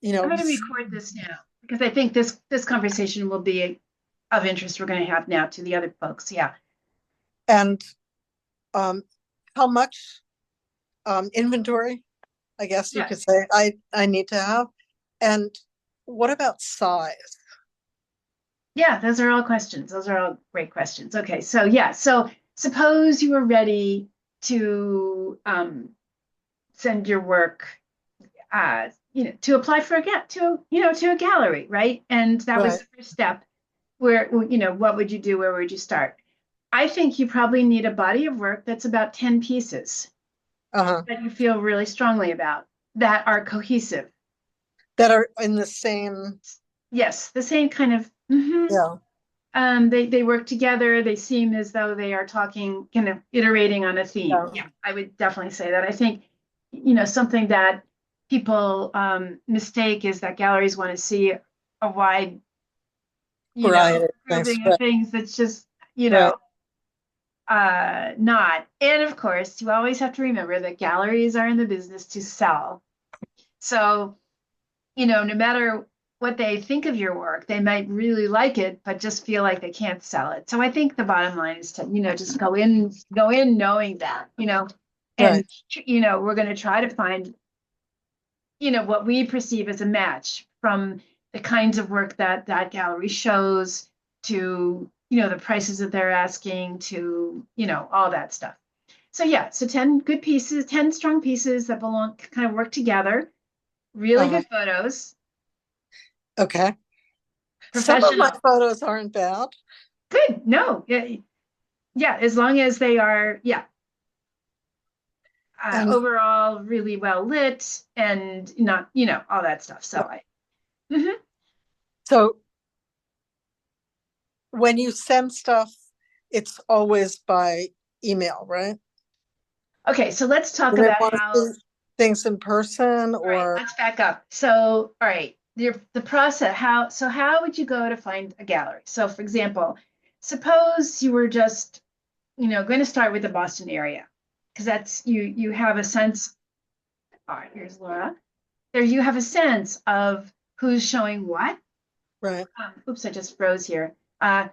I'm know, going to record this now because I think this conversation will be of interest. We're going to have now to the other folks. Yeah. and um, how much inventory, I guess you could Yes. say, I need to have. And what about size? Yeah, those are all questions. Those are all great questions. Okay, so yeah, so suppose you were ready to send your work, to apply for a get to to a gallery, right? And that was Right. the first step. Where what would you do? Where would you start? I think you probably need a body of work that's about 10 pieces Uh-huh. that you feel really strongly about that are cohesive. That are in the same, Yes, the same kind of. Mhm. yeah. They work together. They seem as though they are talking, kind of iterating on a theme. Yeah. Yeah, I would definitely say that. I think, something that people mistake is that galleries want to see a wide, Variety of things. grouping of Right. things that's just, Right. not. And of course, you always have to remember that galleries are in the business to sell. So, no matter what they think of your work, they might really like it, but just feel like they can't sell it. So I think the bottom line is to, just go in knowing that, and, Right. we're going to try to find, what we perceive as a match from the kinds of work that that gallery shows to, the prices that they're asking to, all that stuff. So yeah, so 10 good pieces, 10 strong pieces that belong, kind of work together, really Uh-huh. good photos, Okay. Some of my professional. photos aren't bad. Good. No. Yeah, yeah, as long as they are, yeah, And overall really well lit and not, all that stuff. So I. Mhm. so when you send stuff, it's always by email, right? Okay, so let's talk Do they about want to how. see things in person All right, or let's back up. So, all right, the process. How would you go to find a gallery? So, for example, suppose you were just, going to start with the Boston area, because that's you have a sense. All right, here's Laura. There you have a sense of who's showing what. right? Oops, I just froze here. And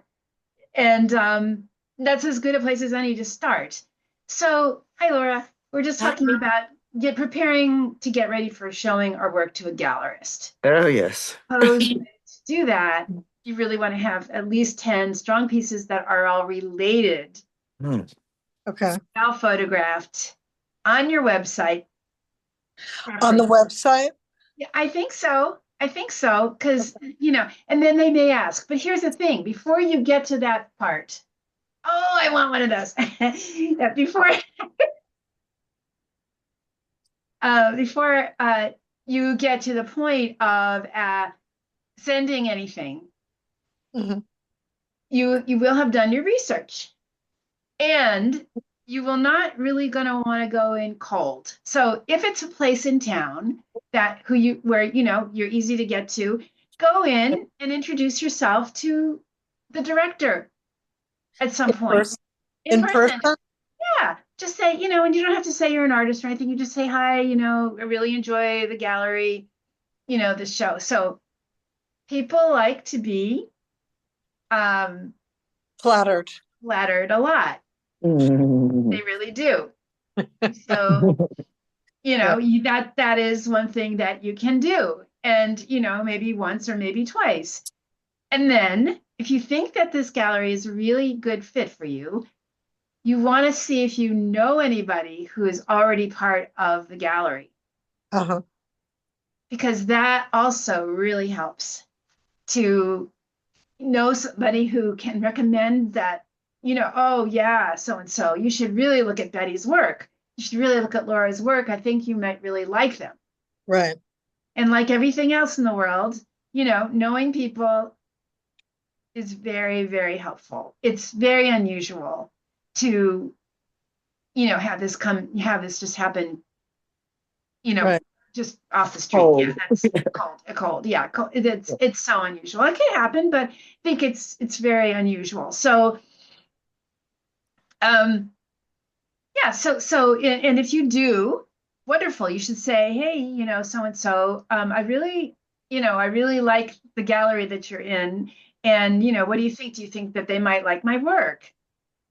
that's as good a place as any to start. So, hi, Laura. We're just Hi. talking about preparing to get ready for showing our work to a gallerist. Oh, yes. Suppose to do that, you really want to have at least 10 strong pieces that are all related, Hmm. Okay. well photographed on your website. On the Preferably. website? Yeah, I think so. I think so. Because, and then they may ask, but here's the thing before you get to that part, oh, I want one of those. Before you get to the point of sending anything, Mhm. you will have done your research, and you will not really going to want to go in cold. So if it's a place in town that who you where you're easy to get to, go in and introduce yourself to the director at some In point person? in In person. person? Yeah, just say, and you don't have to say you're an artist or anything. You just say, hi, I really enjoy the gallery, the show. So people like to be um, Flattered. flattered a lot. They Mm. really do. So, Yeah. that is one thing that you can do. And, maybe once or maybe twice. And then if you think that this gallery is a really good fit for you, you want to see if you know anybody who is already part of the gallery, Uh-huh. because that also really helps to know somebody who can recommend that, oh yeah, so and so, you should really look at Betty's work. You should really look at Laura's work. I think you might really like them. Right. And like everything else in the world, knowing people is very, very helpful. It's very unusual to, have this just happen, you know, Right. just off the street. Yeah, Cold. that's cold. A cold. Yeah, cold. It's so unusual. It can happen, but I think it's very unusual. So, um, yeah. And if you do, wonderful. You should say, hey, so and so. I really I really like the gallery that you're in. And, what do you think? Do you think that they might like my work?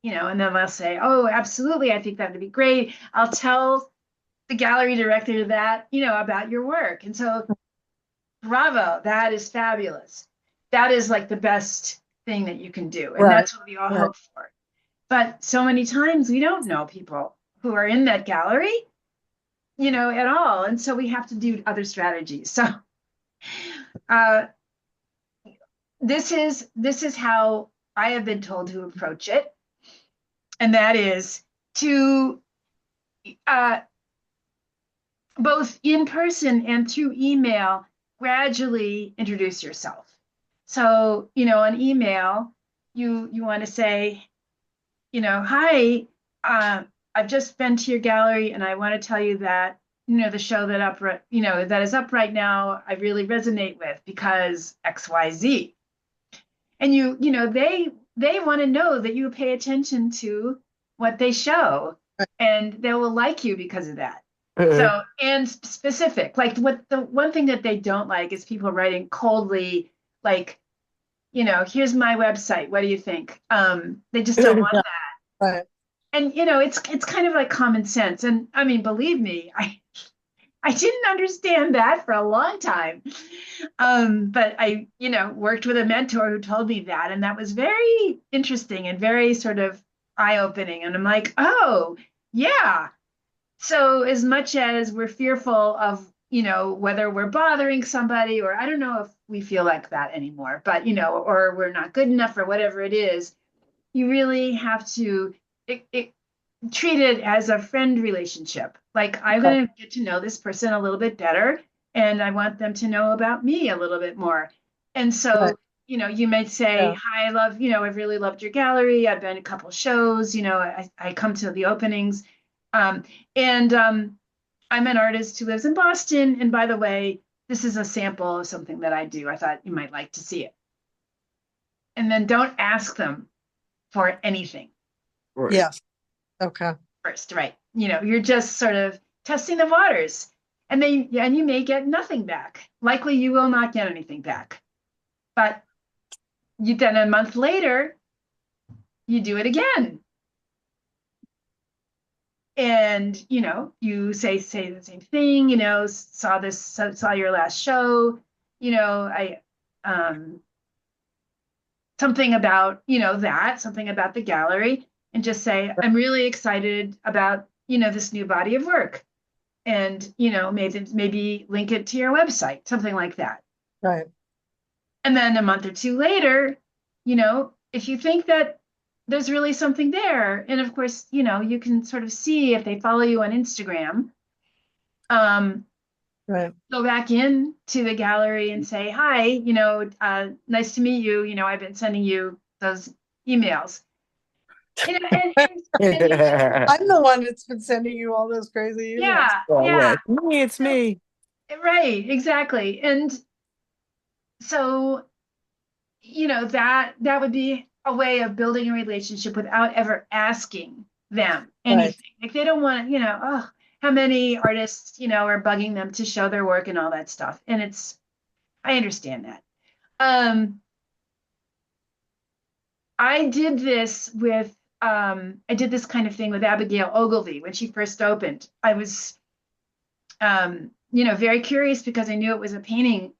And then they'll say, oh, absolutely. I think that would be great. I'll tell the gallery director that, about your work. And so, bravo, that is fabulous. That is like the best thing that you can do. And Right. that's what we all Right. hope for. But so many times we don't know people who are in that gallery, at all. And so we have to do other strategies. So uh, this is how I have been told to approach it, and that is to uh, both in person and through email gradually introduce yourself. So on email, you want to say, hi, uh, I've just been to your gallery, and I want to tell you that the show that is up right now, I really resonate with because XYZ. And they want to know that you pay attention to what they show, Right. and they will like you because of that. Uh, So, and specific, like what the one thing that they don't like is people writing coldly, like, here's my website, what do you think? They just don't want Yeah. that. Right. And it's kind of like common sense. And I mean, believe me, I didn't understand that for a long time. But I, worked with a mentor who told me that, and that was very interesting and very sort of eye-opening. And I'm like, oh, yeah. So as much as we're fearful of, whether we're bothering somebody, or I don't know if we feel like that anymore, but or we're not good enough or whatever it is, you really have to treat it as a friend relationship. Like, I'm Okay. going to get to know this person a little bit better, and I want them to know about me a little bit more. And Right. so, you might say, Yeah. hi, I've really loved your gallery. I've been to a couple shows, I come to the openings. Um, and I'm an artist who lives in Boston. And by the way, this is a sample of something that I do. I thought you might like to see it. And then don't ask them for anything right. Yes. Okay. first, right? You're just sort of testing the waters, and you may get nothing back. Likely, you will not get anything back. But then a month later, you do it again, and you say the same thing. Saw your last show. I something about something about the gallery, and just say, I'm really excited about this new body of work, and maybe link it to your website, something like that. Right. And then a month or two later, if you think that there's really something there, and of course, you can sort of see if they follow you on Instagram, Right. go back in to the gallery and say, hi, nice to meet you. I've been sending you those emails. And, and, and I'm the one that's been sending you all those crazy emails. yeah, Oh, yeah, yeah. It's me. right, exactly. And so that would be a way of building a relationship without ever asking them anything. Right. Like, they don't want oh, how many artists are bugging them to show their work and all that stuff. And I understand that. I did this kind of thing with Abigail Ogilvy when she first opened. I was very curious because I knew it was a painting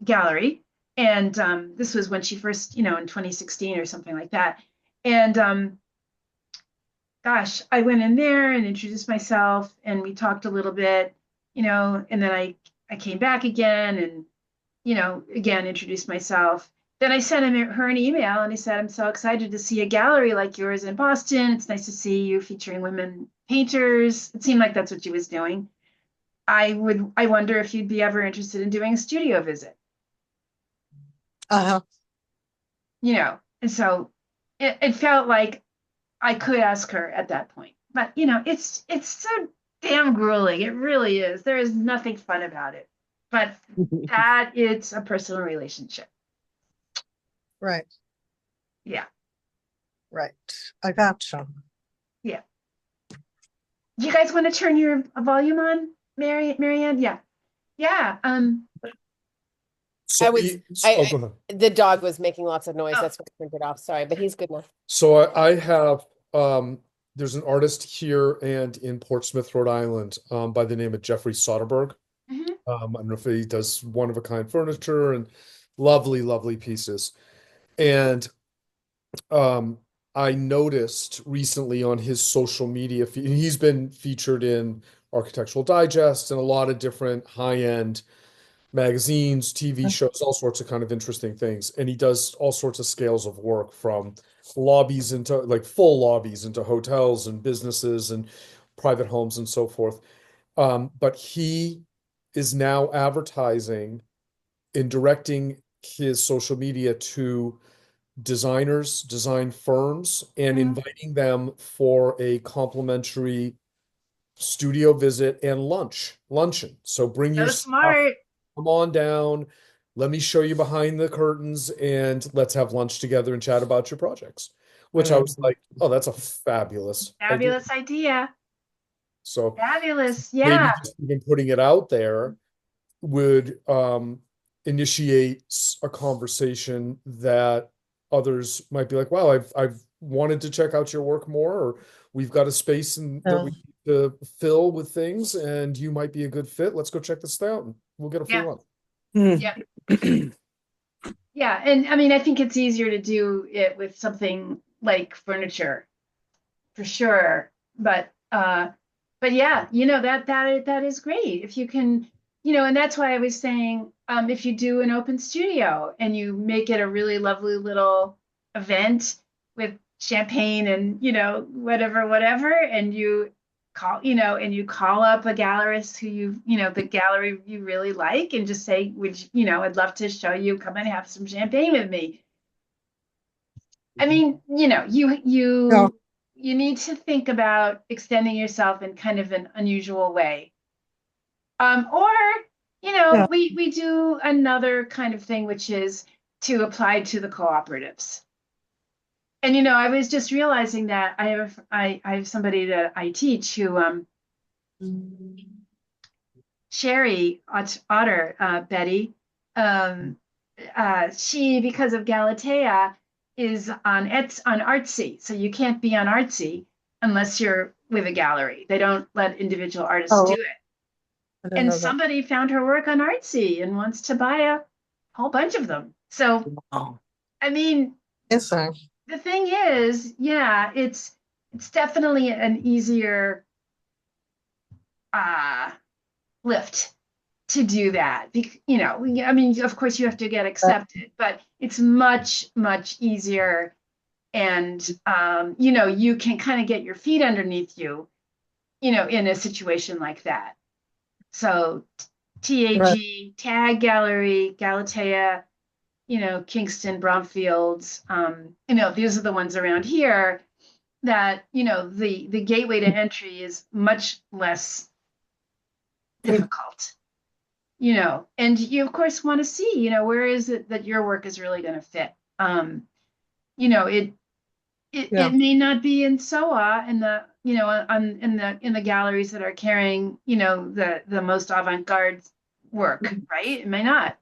gallery. And this was when she first, in 2016 or something like that. And gosh, I went in there and introduced myself, and we talked a little bit, and then I came back again and, again, introduced myself. Then I sent her an email, and I said, I'm so excited to see a gallery like yours in Boston. It's nice to see you featuring women painters. It seemed like that's what she was doing. I wonder if you'd be ever interested in doing a studio visit. Uh-huh. And so it felt like I could ask her at that point. But it's so damn grueling. It really is. There is nothing fun about it. But that it's a personal relationship. Right. Yeah. Right. I gotcha. Yeah. Do you guys want to turn your volume on, Marianne? Yeah. Yeah. I So was, oh, go ahead. the dog was making lots of noise. Oh. That's why I turned it off. Sorry, but he's good now. So I have there's an artist here and in Portsmouth, Rhode Island, by the name of Jeffrey Soderbergh. Mhm. I don't know if he does one of a kind furniture and lovely, lovely pieces. And um, I noticed recently on his social media feed, and he's been featured in Architectural Digest and a lot of different high-end magazines, TV shows, all sorts of kind of interesting things. And he does all sorts of scales of work from lobbies into like full lobbies into hotels and businesses and private homes and so forth. But he is now advertising and directing his social media to designers, design firms, and Mhm. inviting them for a complimentary studio visit and luncheon. So bring your So stuff, smart. come on down, let me show you behind the curtains, and let's have lunch together and chat about your projects. Which I was like, oh, that's a fabulous idea. Fabulous idea. So Fabulous. maybe Yeah. just even putting it out there would initiate a conversation that others might be like, wow, I've wanted to check out your work more, or we've got a space that we Yeah. need to fill with things, and you might be a good fit. Let's go check this out, and we'll get a free Yeah. lunch. Yeah. Yeah. And I mean, I think it's easier to do it with something like furniture for sure. But yeah, that is great. If you can, and that's why I was saying, if you do an open studio and you make it a really lovely little event with champagne and, whatever, and you call up a gallerist who the gallery you really like and just say, I'd love to show you, come and have some champagne with me. I mean, Yeah. you need to think about extending yourself in kind of an unusual way. Or, Yeah. we do another kind of thing, which is to apply to the cooperatives. And I was just realizing that I have somebody that I teach who Sherry Otter, Betty, um, she, because of Galatea, is on Artsy. So you can't be on Artsy unless you're with a gallery. They don't let individual artists do Oh, it. I didn't And know that. somebody found her work on Artsy and wants to buy a whole bunch of them. So, Wow. I mean, Insane. the thing is, yeah, it's definitely an easier uh lift to do that. I mean, of course you have to get accepted, but it's much, much easier. And, you can kind of get your feet underneath you, in a situation like that. So Right. Tag Gallery, Galatea, Kingston, Bromfields, these are the ones around here that, the gateway to entry is much less difficult. And you of course want to see, where is it that your work is really going to fit. It Yeah. it may not be in SOA in the in the galleries that are carrying the most avant-garde work, right? It may not.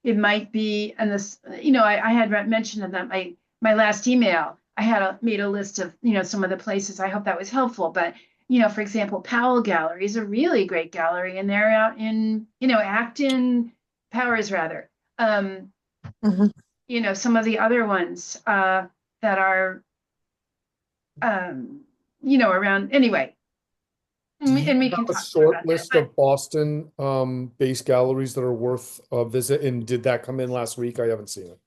It might be, and this, I had mentioned in that my last email, I had made a list of some of the places. I hope that was helpful, but for example, Powell Gallery is a really great gallery, and they're out in Acton, Powers rather. Mhm. Some of the other ones that are around anyway. Do you And we have can a talk more short about that. list But of Boston based galleries that are worth a visit? And did that come in last week? I haven't seen it.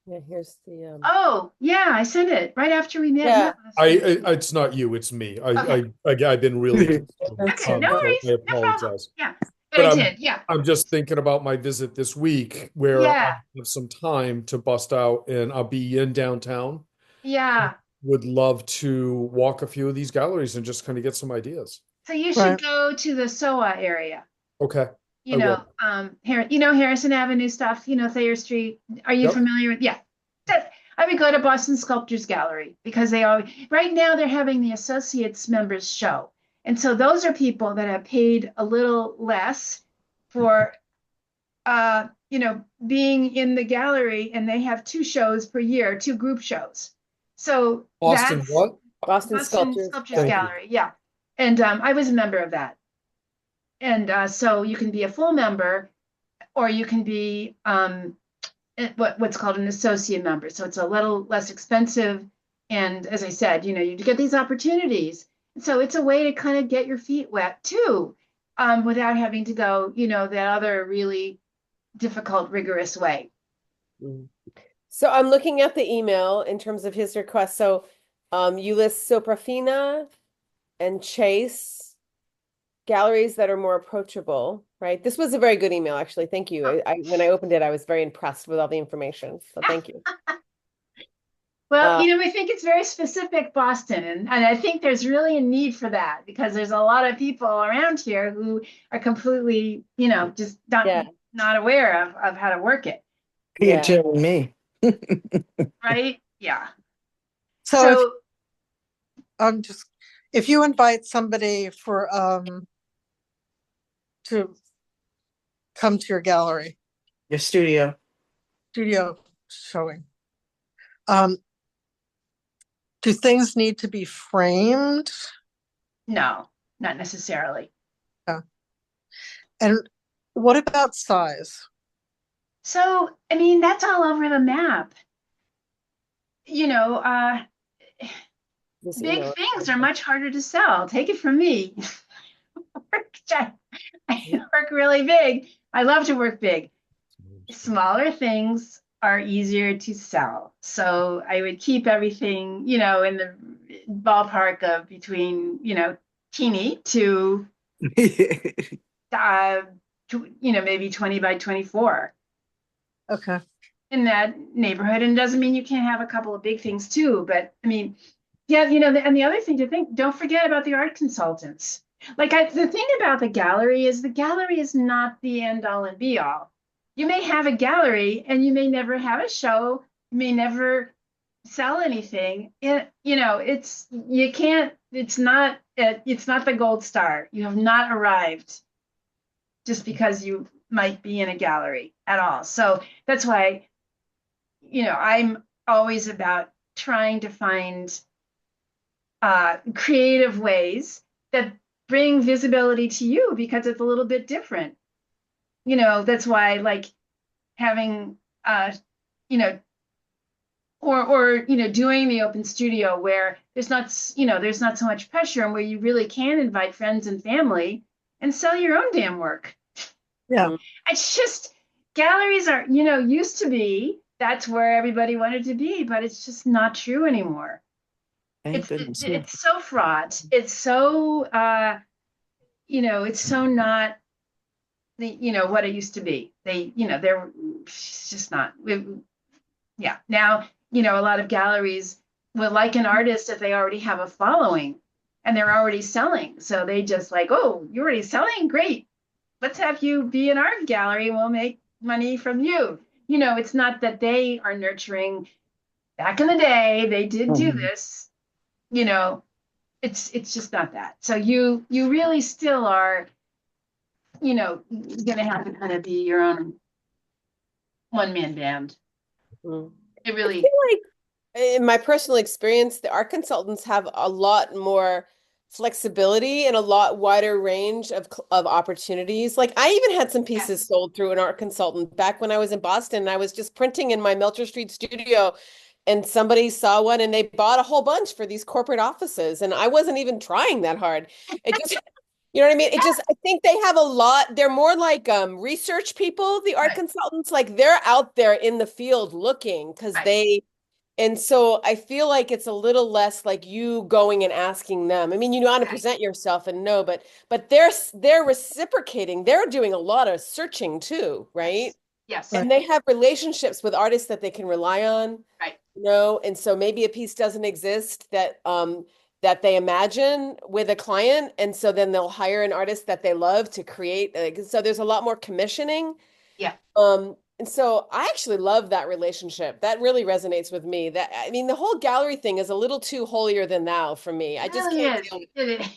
Yeah, here's the oh yeah, I sent it right after we met. Yeah. It's not you, it's me. Okay. I've been really consumed, That's Okay, no so I worries, no problem. apologize. Yeah, but But I did. Yeah, I'm just thinking about my visit this week where I yeah, have some time to bust out and I'll be in downtown. yeah. Would love to walk a few of these galleries and just kind of get some ideas. So you should right. go to the SOA area. Okay, I will. Here, Harrison Avenue stuff. Thayer Street. Are you Yep. familiar with? Yeah, I would go to Boston Sculptures Gallery because they always, right now they're having the associates members show. And so those are people that have paid a little less for being in the gallery, and they have 2 shows per year, 2 group shows. So Boston that's what? Boston Boston Sculptures. Sculptures Thank you. Gallery, yeah. And I was a member of that. And so you can be a full member, or you can be what's called an associate member. So it's a little less expensive. And as I said, you get these opportunities. So it's a way to kind of get your feet wet too, without having to go, that other really difficult, rigorous way. So I'm looking at the email in terms of his request. So you list Soprafina and Chase galleries that are more approachable, right? This was a very good email, actually. Thank you. When I opened it, I was very impressed with all the information. So thank you. Well, I think it's very specific, Boston, and I think there's really a need for that, because there's a lot of people around here who are completely, just not aware of how to work it. You're Yeah. telling me. Right? Yeah. So if you invite somebody for to come to your gallery Your studio. showing, do things need to be framed? No, not necessarily. And what about size? So, that's all over the map. This Big email. things are much harder to sell. Take it from me. I work really big. I love to work big. Smaller things are easier to sell. So I would keep everything, in the ballpark of between, teeny to, maybe 20 by 24 Okay. in that neighborhood. And it doesn't mean you can't have a couple of big things too. But yeah, and the other thing to think, don't forget about the art consultants. The thing about the gallery is not the end all and be all. You may have a gallery and you may never have a show, you may never sell anything. It's not the gold star. You have not arrived just because you might be in a gallery at all. So that's why, I'm always about trying to find creative ways that bring visibility to you, because it's a little bit different. That's why having doing the open studio where there's not so much pressure, and where you really can invite friends and family and sell your own damn work. Yeah. It's just, galleries are, used to be, that's where everybody wanted to be, but it's just not true anymore. Thank goodness. Yeah. It's so fraught. It's so, it's so not what it used to be. It's just not. Yeah. Now, a lot of galleries would like an artist if they already have a following and they're already selling. So they just oh, you're already selling? Great. Let's have you be an art gallery and we'll make money from you. It's not that they are nurturing. Back in the day, they did do this. It's just not that. So you really still are, gonna have to kind of be your own one-man band. It really. I feel like, in my personal experience, the art consultants have a lot more flexibility and a lot wider range of opportunities. I even had some pieces sold through an art consultant back when I was in Boston, and I was just printing in my Melcher Street studio, and somebody saw one and they bought a whole bunch for these corporate offices, and I wasn't even trying that hard. It just you know what I mean? I think they have a lot. They're more like research people, the art consultants. They're out there in the field looking, because and so I feel like it's a little less like you going and asking them. You know how to present yourself and know, but they're reciprocating. They're doing a lot of searching too, right? Yes. And they have relationships with artists that they can rely on. Right. And so maybe a piece doesn't exist that they imagine with a client, and so then they'll hire an artist that they love to create. So there's a lot more commissioning. Yeah. And so I actually love that relationship. That really resonates with me. The whole gallery thing is a little too holier than thou for me. I just can't deal with it.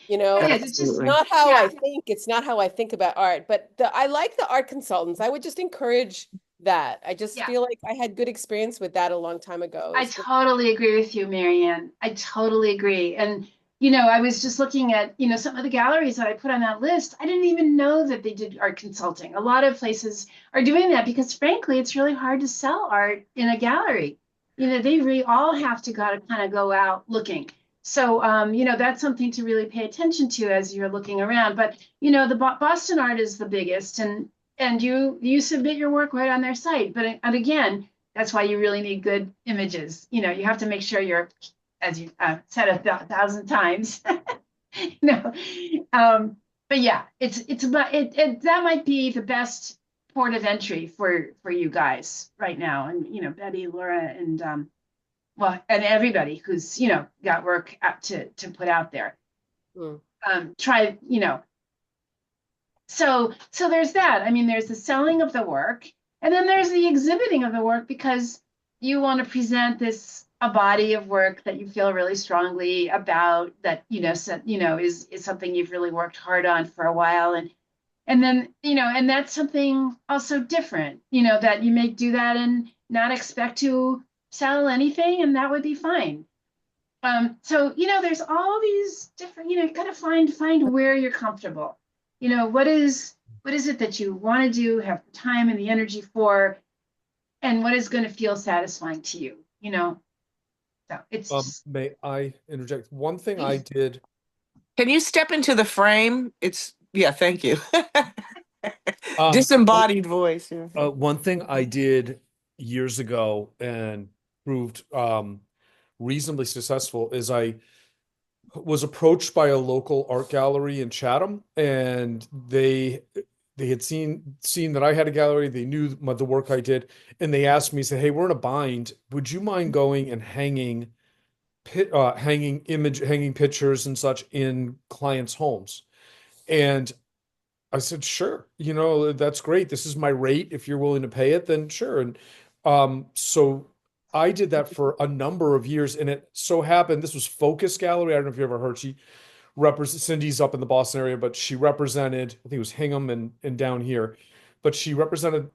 You know, It is. it's It's just, Absolutely. not how I yeah. think, it's not how I think about art, but I like the art consultants. I would just encourage that. I just Yeah. feel like I had good experience with that a long time ago. I It's good. totally agree with you, Marianne. I totally agree. And, I was just looking at, some of the galleries that I put on that list. I didn't even know that they did art consulting. A lot of places are doing that because, frankly, it's really hard to sell art in a gallery. They really all have to kind of go out looking. So, that's something to really pay attention to as you're looking around. But, the Boston Art is the biggest, and you submit your work right on their site. But and again, that's why you really need good images. You have to make sure you're, as you said 1,000 times. no, but yeah, it's about it. That might be the best port of entry for you guys right now, and Betty, Laura, and well, and everybody who's got work out to put out there. Mm. Try So there's that. I mean, there's the selling of the work, and then there's the exhibiting of the work because you want to present a body of work that you feel really strongly about, that is something you've really worked hard on for a while, and then and that's something also different, that you may do that and not expect to sell anything, and that would be fine. So there's all these different, you gotta find where you're comfortable. What is it that you want to do, have the time and the energy for, and what is going to feel satisfying to you, So it's just, May I interject? One thing I did, Can you step into the frame? Yeah, thank you. um, Disembodied voice. Yeah. one thing I did years ago and proved reasonably successful is I was approached by a local art gallery in Chatham, and they had seen that I had a gallery. They knew the work I did, and they asked me, said, "Hey, we're in a bind. Would you mind going and hanging pictures and such in clients' homes?" And I said, "Sure, that's great. This is my rate. If you're willing to pay it, then sure." And so I did that for a number of years, and it so happened this was Focus Gallery. I don't know if you ever heard. Cindy's up in the Boston area, but she represented, I think it was Hingham and down here, but she represented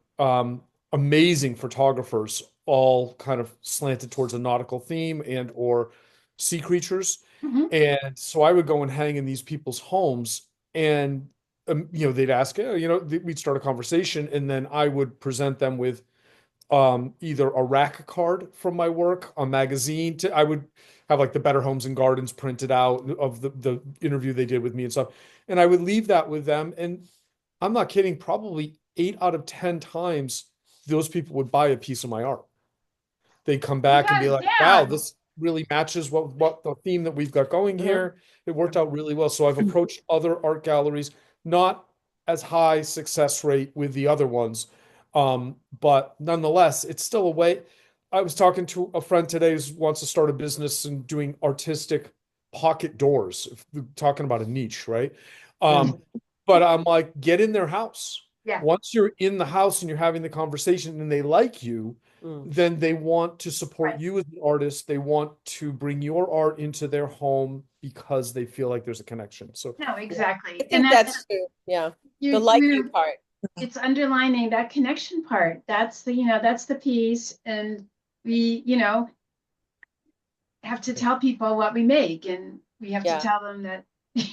amazing photographers, all kind of slanted towards a nautical theme and or sea creatures. Mhm. And so I would go and hang in these people's homes, and they'd ask, we'd start a conversation, and then I would present them with either a rack card from my work, a magazine. I would have like the Better Homes and Gardens printed out of the interview they did with me and stuff. And I would leave that with them. And I'm not kidding, probably 8 out of 10 times those people would buy a piece of my art. They'd come back and be Because, like, yeah, wow, this really matches what the theme that we've got going here. It worked out really well. So I've approached other art galleries, not as high success rate with the other ones. But nonetheless, it's still a way. I was talking to a friend today who wants to start a business and doing artistic pocket doors, talking about a niche, right? But I'm like, get in their house. yeah, Once you're in the house and you're having the conversation and they like you, Mm. then they want to support right. you as an artist. They want to bring your art into their home because they feel like there's a connection. So No, exactly. I And think that's true. Yeah. you, The like you you part. it's underlining that connection part. That's the piece. And we, have to tell people what we make, and we have to Yeah. tell them that.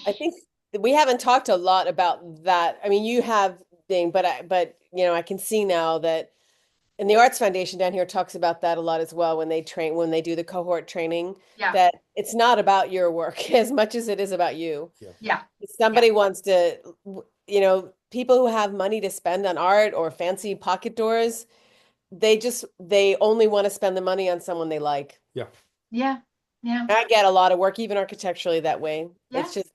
I think we haven't talked a lot about that. I mean, you have thing, but I can see now that, and the Arts Foundation down here talks about that a lot as well when they do the cohort training, Yeah. that it's not about your work as much as it is about you. Yeah. If somebody wants to, people who have money to spend on art or fancy pocket doors, they only want to spend the money on someone they like. yeah. Yeah. Yeah. I get a lot of work, even architecturally, that way. Yeah. It's just,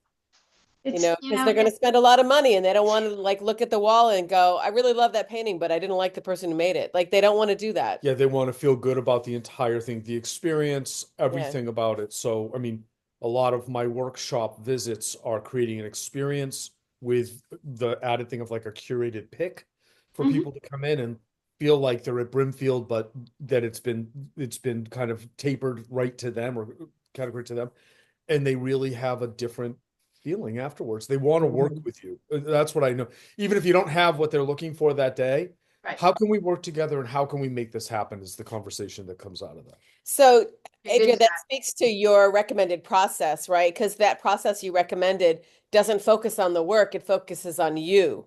It's, because they're going to spend a lot of money and they don't want to look at the wall and go, I really love that painting, but I didn't like the person who made it. Like, they don't want to do that. Yeah, they want to feel good about the entire thing, the experience, everything about it. So, I mean, a lot of my workshop visits are creating an experience with the added thing of like a curated pick for Mhm. people to come in and feel like they're at Brimfield, but that it's been kind of tapered right to them or category to them. And they really have a different feeling afterwards. They want to work with you. That's what I know. Even if you don't have what they're looking for that day, Right. how can we work together and how can we make this happen is the conversation that comes out of that. So, Big Adria, that time. speaks to your recommended process, right? Because that process you recommended doesn't focus on the work, it focuses on you,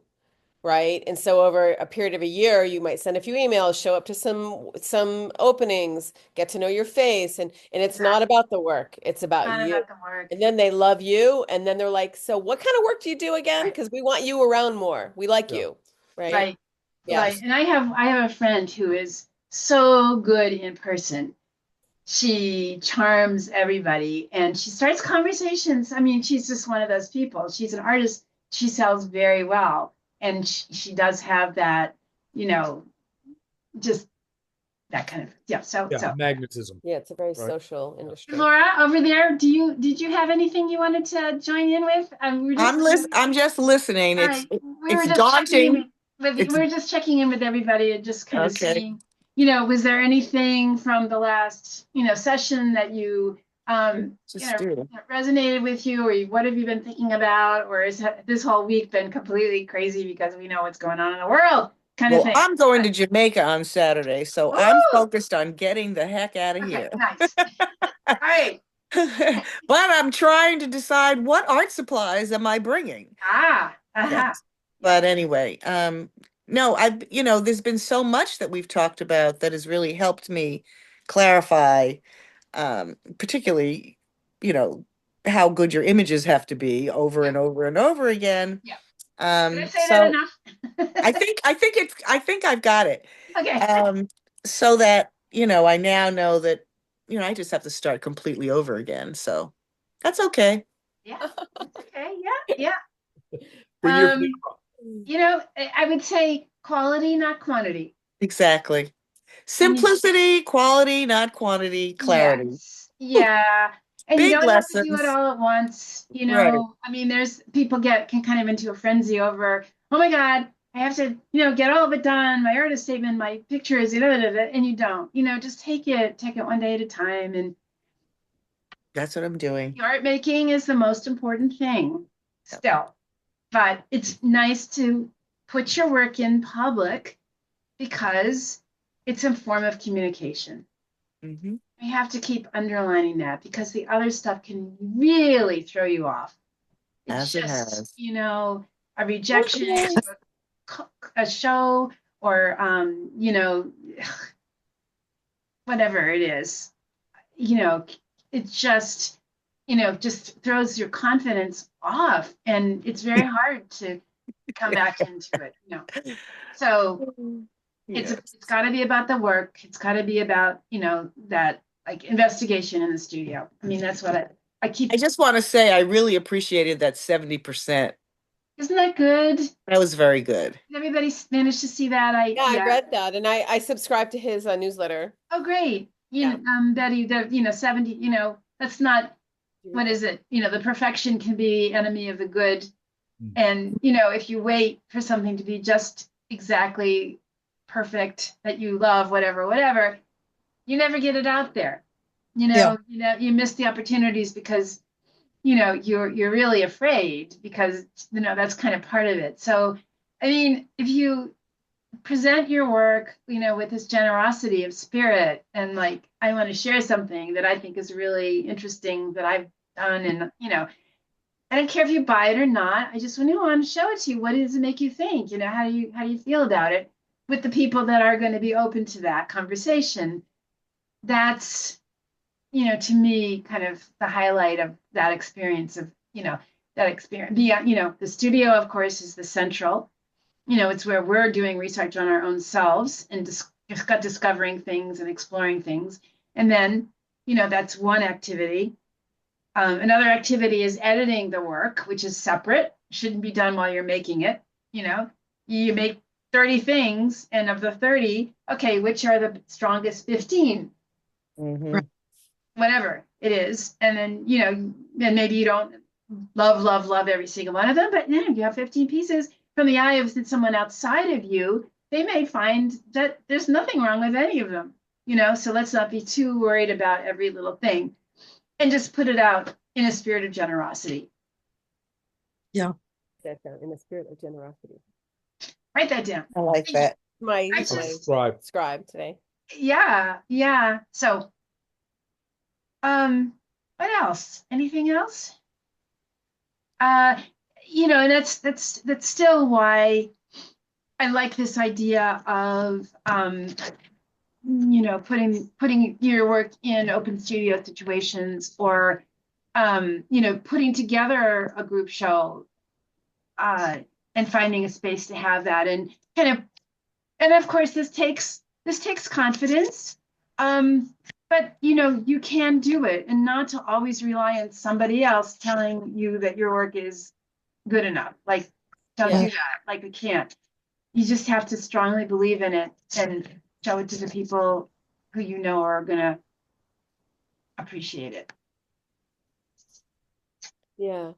right? And so over a period of a year, you might send a few emails, show up to some openings, get to know your face, and it's not about the work, it's about Not you. about the work. And then they love you, and then they're like, so what kind of work do you do again? Right. Because we want you around more. We like Yeah. you, right? Right. Yeah. Right. And I have a friend who is so good in person. She charms everybody and she starts conversations. I mean, she's just one of those people. She's an artist. She sells very well. And she does have that, you know, just that kind of, yeah. So, Yeah, magnetism. Yeah, it's a very Right. social industry. Laura, over there, did you have anything you wanted to join in with? We were just I'm just listening. all It's right. We were it's just checking in daunting. with It's we were just checking in with everybody and just kind of Okay. seeing, was there anything from the last, session that you Just do it. that resonated with you, or what have you been thinking about, or is this whole week been completely crazy because we know what's going on in the world, kind of Well, thing? I'm going to Jamaica on Saturday, so I'm Ooh! focused on getting the heck out of Okay, here. nice. All right. But I'm trying to decide what art supplies am I bringing. Yes. But anyway, no, there's been so much that we've talked about that has really helped me clarify, particularly, how good your images have to be over and over and over again. Yeah. Did I say that So enough? I think I've got it. Okay. So that, I now know that, I just have to start completely over again. So that's okay. Yeah. That's okay. Yeah. Bring your Yeah. I would say quality, not quantity. Exactly. Simplicity, quality, not quantity, clarity. Yes. Yeah. And you Big don't have to do it lessons. all at once. Right. I mean, there's people can kind of into a frenzy over, oh my God, I have to, get all of it done, my artist statement, my pictures, and you don't. Just take it one day at a time. And That's what I'm doing. the art making is the most important thing Yep. still. But it's nice to put your work in public because it's a form of communication. Mhm. We have to keep underlining that because the other stuff can really throw you off. It's As it just, has. a rejection to a show or, whatever it is, it just, just throws your confidence off and it's very hard to come back into it, So Yes. it's got to be about the work. It's got to be about, that like investigation in the studio. I mean, that's what I keep. I just want to say I really appreciated that 70%. Isn't that good? That was very good. Did everybody manage to see that? Yeah, I read that and I subscribe to his newsletter. Oh, great. Betty, 70, that's not, what is it? The perfection can be enemy of the good. And, if you wait for something to be just exactly perfect, that you love, whatever, you never get it out there. You miss the opportunities because, you're really afraid because, that's kind of part of it. So, I mean, if you present your work, with this generosity of spirit and like, I want to share something that I think is really interesting that I've done. And, I don't care if you buy it or not. I just want to show it to you. What does it make you think? How do you feel about it with the people that are going to be open to that conversation? That's, to me, kind of the highlight of that experience of, that experience. The studio, of course, is the central. It's where we're doing research on our own selves and discovering things and exploring things. And then, that's one activity. Another activity is editing the work, which is separate, shouldn't be done while you're making it. You make 30 things, and of the 30, okay, which are the strongest 15? Mhm. Whatever it is. And then, and maybe you don't love every single one of them, but you have 15 pieces from the eye of someone outside of you. They may find that there's nothing wrong with any of them, so let's not be too worried about every little thing and just put it out in a spirit of generosity. That down in the spirit of generosity. Write that down. I like that. I My just- Subscribe. scribe today. Yeah, yeah. So, what else? Anything else? And that's still why I like this idea of putting your work in open studio situations, or putting together a group show, and finding a space to have that, and of course this takes confidence, but you can do it, and not to always rely on somebody else telling you that your work is good enough. Like, don't Yeah. do that. Like, we can't. You just have to strongly believe in it and show it to the people who are gonna appreciate it. Yeah.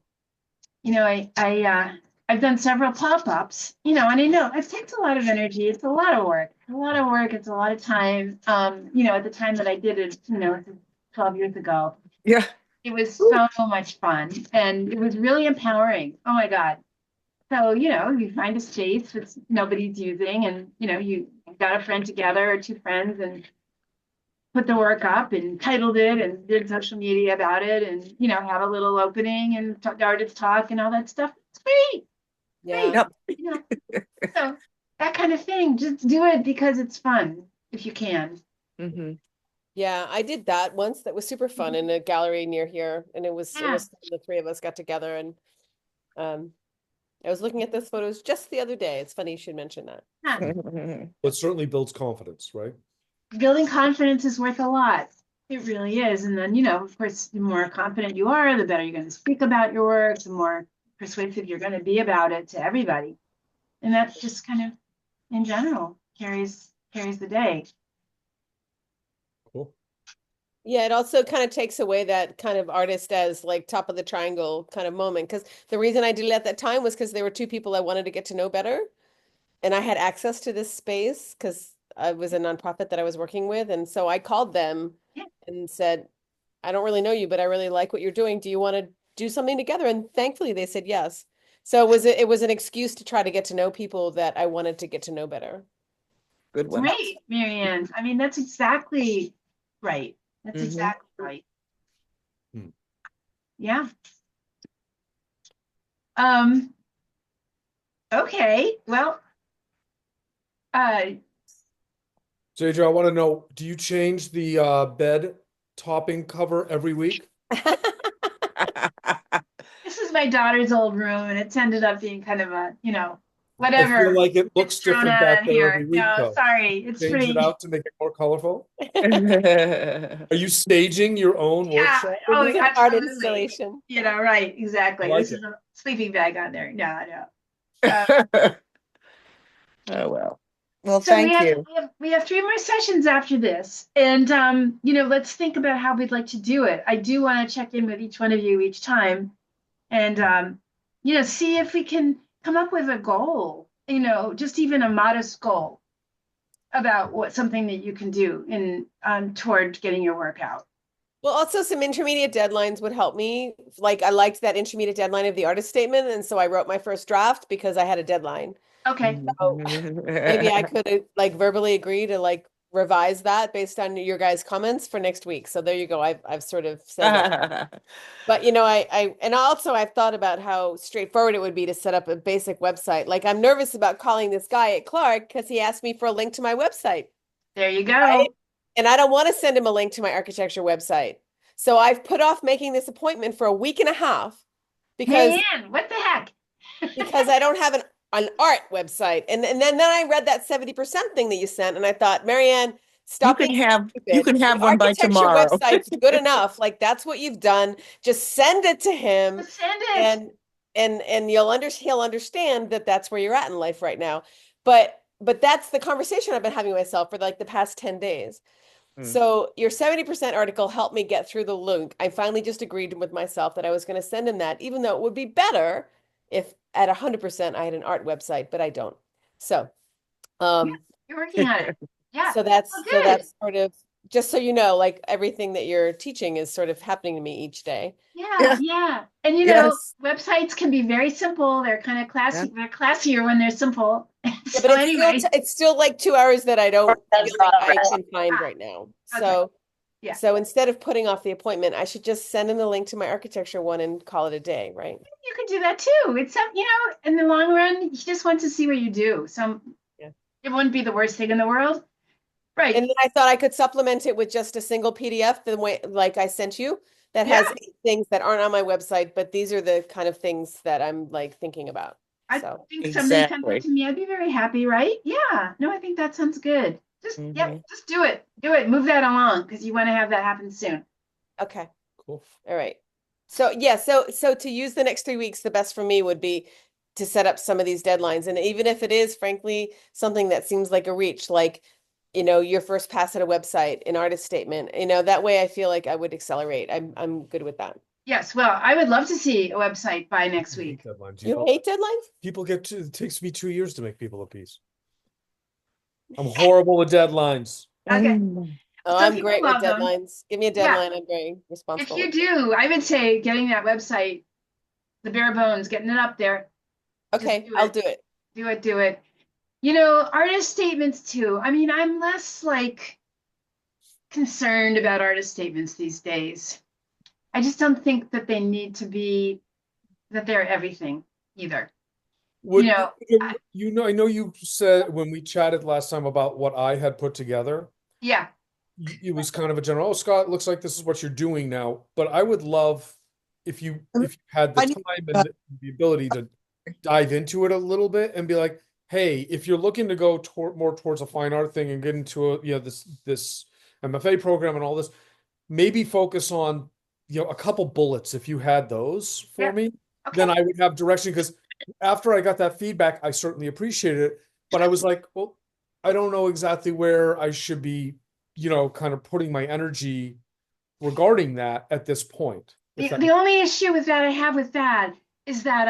I've done several pop-ups, and I know it takes a lot of energy. It's a lot of work. It's a lot of time. At the time that I did it, 12 years ago, Yeah. it was so much fun, and it was really empowering. Oh my God. So, you find a space that nobody's using, and, you got a friend together or two friends and put the work up and titled it and did social media about it, and, have a little opening and artist talk and all that stuff. It's great. Yeah. Yep. So that kind of thing, just do it because it's fun if you can. Hmm. Yeah, I did that once. That was super fun in a gallery near here, and it was the three of us got together, and I was looking at those photos just the other day. It's funny you should mention that. Yeah. It certainly builds confidence, right? Building confidence is worth a lot. It really is. And then, of course, the more confident you are, the better you're going to speak about your work, the more persuasive you're going to be about it to everybody. And that's just kind of, in general, carries the day. Cool. Yeah, it also kind of takes away that kind of artist as like top of the triangle kind of moment. Because the reason I did it at that time was because there were two people I wanted to get to know better. And I had access to this space because I was a nonprofit that I was working with. And so I called them and said, I don't really know you, but I really like what you're doing. Do you want to do something together? And thankfully they said yes. So it was an excuse to try to get to know people that I wanted to get to know better. Good one. Great, Marianne. I mean, that's exactly right. That's Mhm. exactly right. Hmm. Yeah. Okay. Well, So, Adrian, I want to know, do you change the bed topping cover every week? this is my daughter's old room, and it's ended up being kind of a, I whatever. feel like it looks gets thrown different at back in there here. every week, No, though. sorry. It's Change pretty. it out to make it more colorful? Are you staging your own Yeah. workshop? Oh, This is an art absolutely. installation. Right. Exactly. I like This is a sleeping bag on there. No. Oh, well. Well, So thank you. we have 3 more sessions after this, and let's think about how we'd like to do it. I do want to check in with each one of you each time, and see if we can come up with a goal. Just even a modest goal about something that you can do in toward getting your work out. Well, also some intermediate deadlines would help me. Like I liked that intermediate deadline of the artist statement, and so I wrote my first draft because I had a deadline. Okay. Maybe I could like verbally agree to like revise that based on your guys' comments for next week. So there you go. I've sort of said that. But I've thought about how straightforward it would be to set up a basic website. Like I'm nervous about calling this guy at Clark because he asked me for a link to my website. There you go. Right? And I don't want to send him a link to my architecture website. So I've put off making this appointment for a week and a half because Man, what the heck? because I don't have an art website. And then I read that 70% thing that you sent and I thought, Marianne, stop You being can stupid. have An one by architecture tomorrow. website's good enough. Like that's what you've done. Just send it to him Just send it. and he'll understand that that's where you're at in life right now. But that's the conversation I've been having with myself for like the past 10 days. So your 70% article helped me get through the link. I finally just agreed with myself that I was going to send him that, even though it would be better if at 100% I had an art website, but I don't. So, You're working on it. Yeah. so that's Oh, good. sort of just so you know, like everything that you're teaching is sort of happening to me each day. Yeah. And Yes. websites can be very simple. They're kind of classy. Yeah. They're classier when they're simple. Yeah, So but anyway, it's still like 2 hours that I don't feel like I can find right now. Okay. So Yeah. so instead of putting off the appointment, I should just send him the link to my architecture one and call it a day, right? you can do that too. It's in the long run, he just wants to see what you do. So Yeah. it wouldn't be the worst thing in the world. Right. And then I thought I could supplement it with just a single PDF, the way like I sent you, that has Yeah. 8 things that aren't on my website, but these are the kind of things that I'm like thinking about. I So think somebody sent Exactly. that to me. I'd be very happy, right? Yeah. No, I think that sounds good. Just Mhm. just do it. Do it. Move that along because you want to have that happen soon. okay. Cool. All right. So yeah, so to use the next 3 weeks, the best for me would be to set up some of these deadlines. And even if it is frankly something that seems like a reach, like, your first pass at a website, an artist statement, that way I feel like I would accelerate. I'm good with that. Yes. Well, I would love to see a website by next I hate week. deadlines. You hate deadlines? People it takes me 2 years to make people a piece. I'm horrible with deadlines. Okay. Oh, Some I'm people great with love them. deadlines. Give me a Yeah. deadline. I'm very If responsible. you do, I would say getting that website, the bare bones, getting it up there. Okay, do I'll it. do it. Do it. Artist statements too. I mean, I'm less concerned about artist statements these days. I just don't think that they need to be, that they're everything either. Would I- I know you said when we chatted last time about what I had put together, Yeah. it was kind of a general, oh, Scott, looks like this is what you're doing now. But I would love if you had the I time need- and the ability to dive into it a little bit and be like, hey, if you're looking to go more towards a fine art thing and get into this MFA program and all this, maybe focus on a couple bullets if you had those for Yeah. me, Okay. then I would have direction. Because after I got that feedback, I certainly appreciated it, but I was like, well, I don't know exactly where I should be, kind of putting my energy regarding that at this point. The only issue with that I have with that is that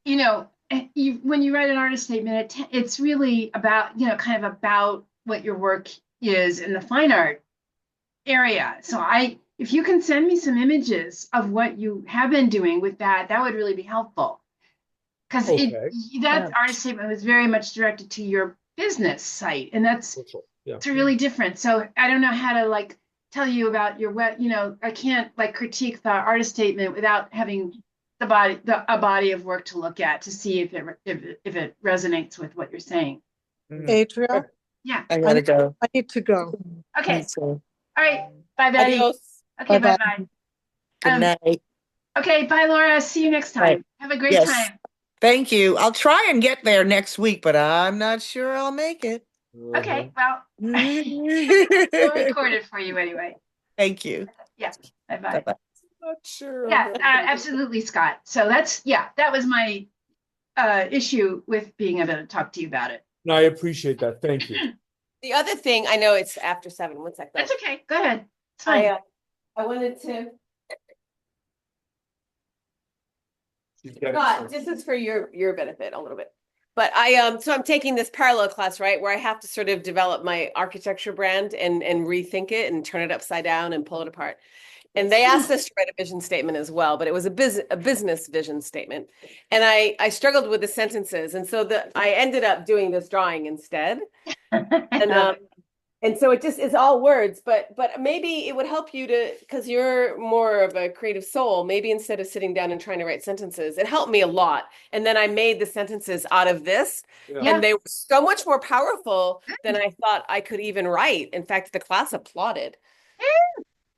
when you write an artist statement, it's really about kind of about what your work is in the fine art area. So if you can send me some images of what you have been doing with that would really be helpful. Because Okay. that artist statement was very much directed to your business site, and it's really different. So I don't know how to tell you about your I can't critique the artist statement without having a body of work to look at to see if it resonates with what you're saying. Adria, Yeah. I gotta go. I need to go. Okay. Me too. All right. Bye, Betty. Adios. Okay. Bye-bye. Bye. Good night. Okay. Bye, Laura. See you next time. Right. Have a great Yes. time. Thank you. I'll try and get there next week, but I'm not sure I'll make it. Okay. Well, we'll Thank record it for you anyway. you. Yeah. Bye. Bye. Bye-bye. Not sure. Yeah, absolutely, Scott. So that was my issue with being able to talk to you about it. No, I appreciate that. Thank you. The other thing, I know it's after 7. One sec. though. That's okay. Go ahead. It's fine. I wanted to. She's getting Scott, this is for your benefit a little bit. But so I'm taking this parallel class, right, where I have to sort of develop my architecture brand and rethink it and turn it upside down and pull it apart. And they asked us to write a vision statement as well, but it was a business vision statement. And I struggled with the sentences. And so I ended up doing this drawing instead. And so it just is all words, but maybe it would help you because you're more of a creative soul, maybe instead of sitting down and trying to write sentences, it helped me a lot. And then I made the sentences out of this, and they were so much more powerful than I thought I could even write. In fact, the class applauded.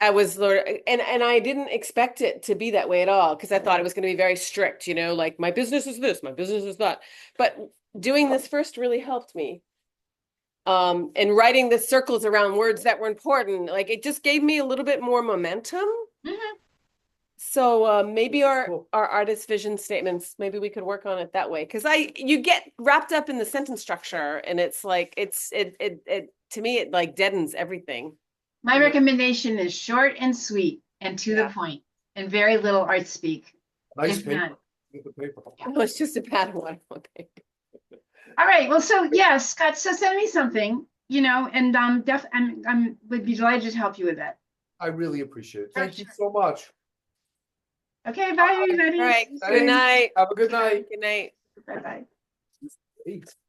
I was, and I didn't expect it to be that way at all, because I thought it was going to be very strict, like my business is this, my business is that. But doing this first really helped me. And writing the circles around words that were important, it just gave me a little bit more momentum. Mhm. So maybe our artist vision statements, maybe we could work on it that way. Because you get wrapped up in the sentence structure, and it's it to me it deadens everything. My recommendation is short and sweet and to the point, and very little art speak. Nice If paper. not. Good paper. No, it's just a bad one. All right. Well, so Scott, so send me something, you know, and I'm would be delighted to help you with that. I really appreciate it. Thank you so much. Okay, bye, everybody. All right. Thanks. Good night. Have a good night. Good night. Bye bye. Great.